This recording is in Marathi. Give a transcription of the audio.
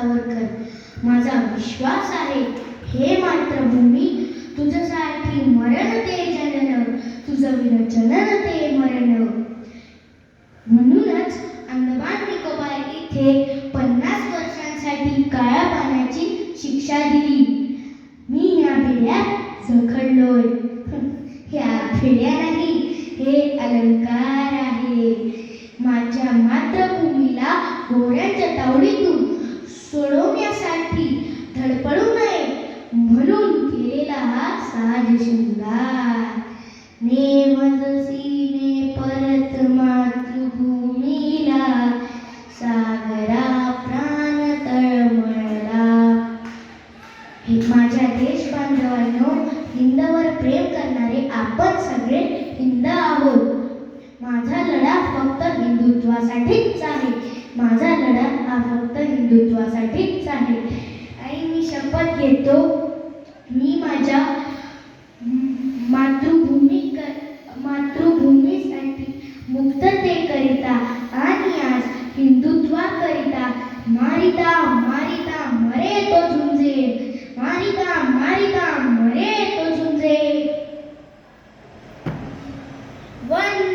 सावरकर. माझा विश्वास आहे हे मातृभूमी तुझ्यासाठी मरण ते जनन, तुझं विरचनन ते मरण. म्हणूनच अंदमान निकोबार इथे 50 वर्षांसाठी काळ्या पाण्याची शिक्षा दिली. मी या भेड्यात जखडलोय. ह्या भेड्या नाही, हे अलंकार आहे. माझ्या मातृभूमीला घोड्यांच्या तावडीतून सोडवण्यासाठी धडपडू नये म्हणून केलेला हा साज शृंगार. नेमजसीने परत मातृभूमीला, सागरा प्राण तळमळला. माझ्या देश बांधवांनो, हिंदवर प्रेम करणारे आपण सगळे हिंद आहोत. माझा लढा फक्त हिंदुत्वासाठीच आहे. माझा लढा हा फक्त हिंदुत्वासाठीच आहे. आणि मी शपथ घेतो, मी माझ्या मातृभूमीसाठी मुक्ततेकरिता आणि आज हिंदुत्वाकरिता मारिता मारिता मरे तो झुंजे, मारिता मारिता मरे तो झुंजे. वंदे